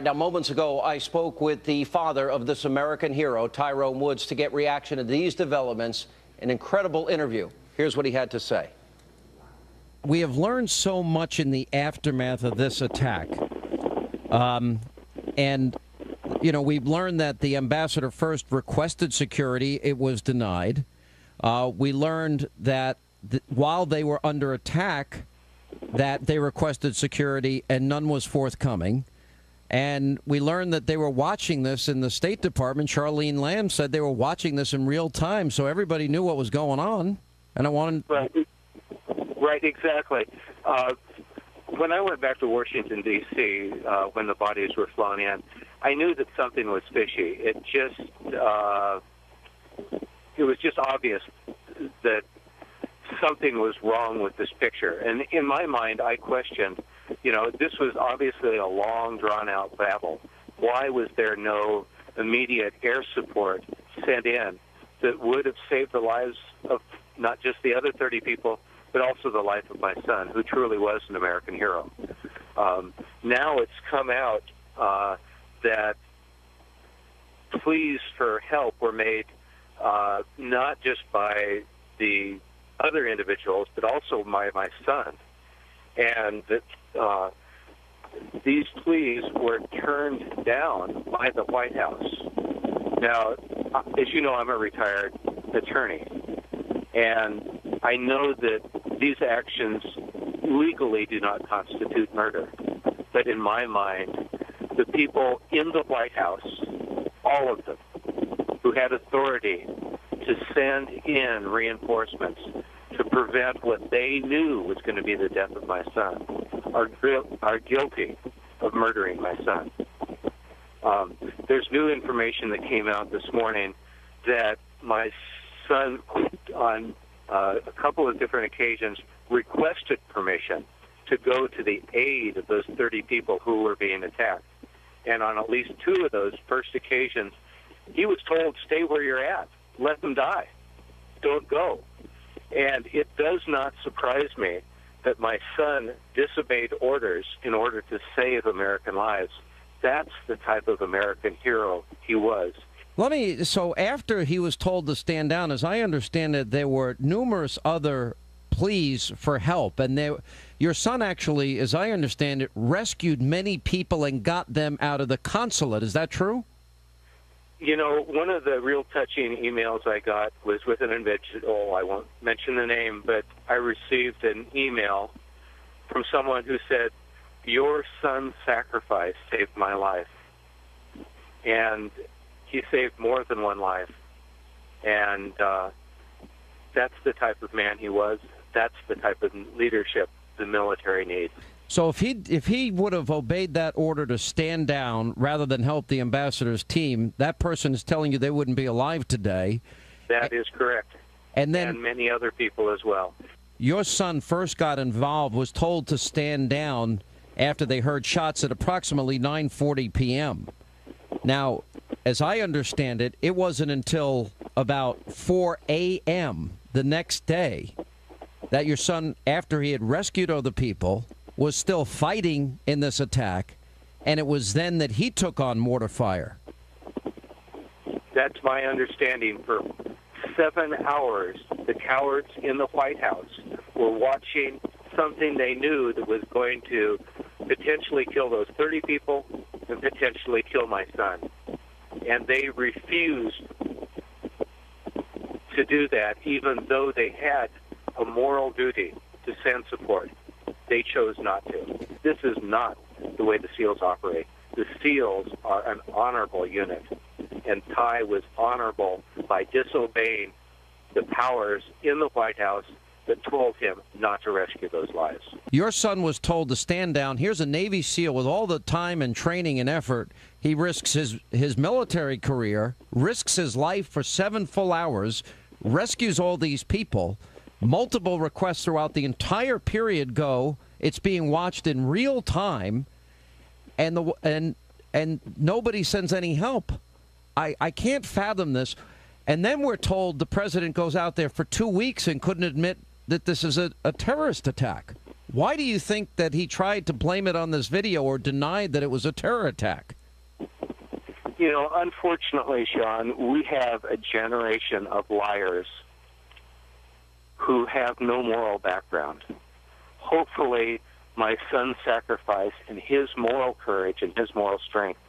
Now, moments ago, I spoke with the father of this American hero, Tyrone Woods, to get reaction to these developments. An incredible interview. Here's what he had to say. We have learned so much in the aftermath of this attack. And, you know, we've learned that the ambassador first requested security. It was denied. We learned that while they were under attack, that they requested security and none was forthcoming. And we learned that they were watching this in the State Department. Charlene Lamb said they were watching this in real time, so everybody knew what was going on. And I wanted... Right, exactly. When I went back to Washington, D.C., when the bodies were flown in, I knew that something was fishy. It was just obvious that something was wrong with this picture. And in my mind, I questioned, you know, this was obviously a long, drawn-out battle. Why was there no immediate air support sent in that would have saved the lives of not just the other 30 people, but also the life of my son, who truly was an American hero? Now it's come out that pleas for help were made not just by the other individuals, but also my son, and that these pleas were turned down by the White House. Now, as you know, I'm a retired attorney, and I know that these actions legally do not constitute murder. But in my mind, the people in the White House, all of them, who had authority to send in reinforcements to prevent what they knew was going to be the death of my son, are guilty of murdering my son. There's new information that came out this morning that my son, on a couple of different occasions, requested permission to go to the aid of those 30 people who were being attacked. And on at least 2 of those first occasions, he was told, stay where you're at. Let them die. Don't go. And it does not surprise me that my son disobeyed orders in order to save American lives. That's the type of American hero he was. So after he was told to stand down, as I understand it, there were numerous other pleas for help. And your son actually, as I understand it, rescued many people and got them out of the consulate. Is that true? You know, one of the real touching emails I got was with an individual. I won't mention the name, but I received an email from someone who said, your son's sacrifice saved my life. And he saved more than one life. And that's the type of man he was. That's the type of leadership the military needs. So if he would have obeyed that order to stand down rather than help the ambassador's team, that person is telling you they wouldn't be alive today. That is correct. And many other people as well. Your son first got involved, was told to stand down after they heard shots at approximately 9:40 p.m. Now, as I understand it, it wasn't until about 4 a.m. the next day that your son, after he had rescued other people, was still fighting in this attack, and it was then that he took on mortar fire. That's my understanding. For 7 hours, the cowards in the White House were watching something they knew that was going to potentially kill those 30 people and potentially kill my son. And they refused to do that, even though they had a moral duty to send support. They chose not to. This is not the way the SEALs operate. The SEALs are an honorable unit, and Ty was honorable by disobeying the powers in the White House that told him not to rescue those lives. Your son was told to stand down. Here's a Navy SEAL with all the time and training and effort. He risks his military career, risks his life for 7 full hours, rescues all these people. Multiple requests throughout the entire period go. It's being watched in real time, and nobody sends any help. I can't fathom this. And then we're told the president goes out there for 2 weeks and couldn't admit that this is a terrorist attack. Why do you think that he tried to blame it on this video or denied that it was a terror attack? You know, unfortunately, Sean, we have a generation of liars who have no moral background. Hopefully, my son's sacrifice and his moral courage and his moral strength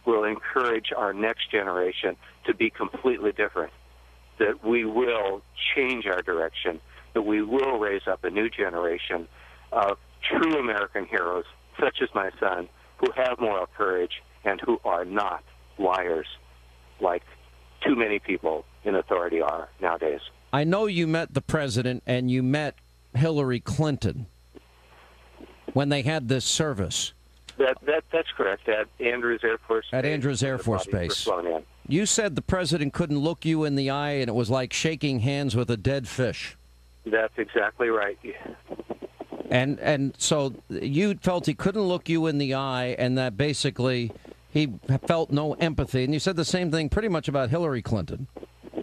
will encourage our next generation to be completely different, that we will change our direction, that we will raise up a new generation of true American heroes, such as my son, who have moral courage and who are not liars like too many people in authority are nowadays. I know you met the president and you met Hillary Clinton when they had this service. That's correct. At Andrews Air Force Base. At Andrews Air Force Base. You said the president couldn't look you in the eye and it was like shaking hands with a dead fish. That's exactly right. And so you felt he couldn't look you in the eye and that basically he felt no empathy. And you said the same thing pretty much about Hillary Clinton.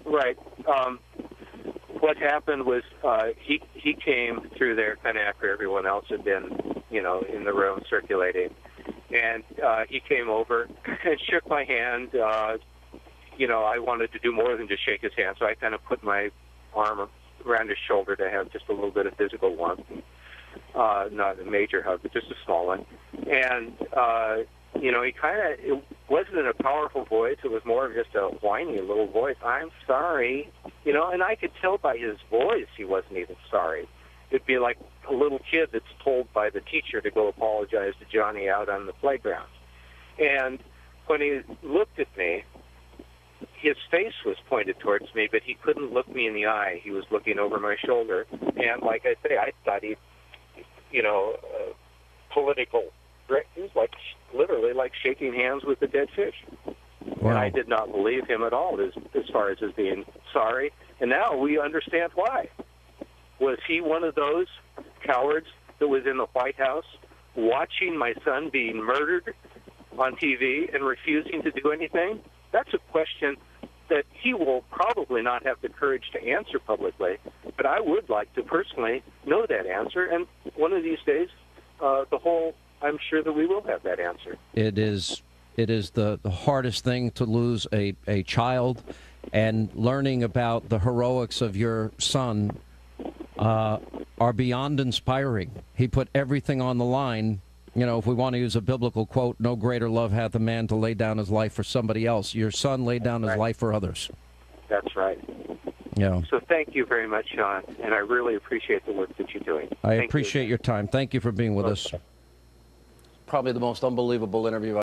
Right. What happened was he came through there kind of after everyone else had been, you know, in the room circulating. And he came over and shook my hand. You know, I wanted to do more than just shake his hand, so I kind of put my arm around his shoulder to have just a little bit of physical warmth. Not a major hug, but just a small one. And, you know, it wasn't in a powerful voice. It was more of just a whiny little voice. I'm sorry. You know, and I could tell by his voice he wasn't even sorry. It'd be like a little kid that's told by the teacher to go apologize to Johnny out on the playground. And when he looked at me, his face was pointed towards me, but he couldn't look me in the eye. He was looking over my shoulder. And like I say, I thought he, you know, political. It was like literally like shaking hands with a dead fish. Wow. And I did not believe him at all as far as his being sorry. And now we understand why. Was he one of those cowards that was in the White House watching my son being murdered on TV and refusing to do anything? That's a question that he will probably not have the courage to answer publicly, but I would like to personally know that answer. And one of these days, I'm sure that we will have that answer. It is the hardest thing to lose a child, and learning about the heroics of your son are beyond inspiring. He put everything on the line. You know, if we want to use a biblical quote, no greater love hath a man to lay down his life for somebody else. Your son laid down his life for others. That's right. Yeah. So thank you very much, Sean, and I really appreciate the work that you're doing. I appreciate your time. Thank you for being with us. Probably the most unbelievable interview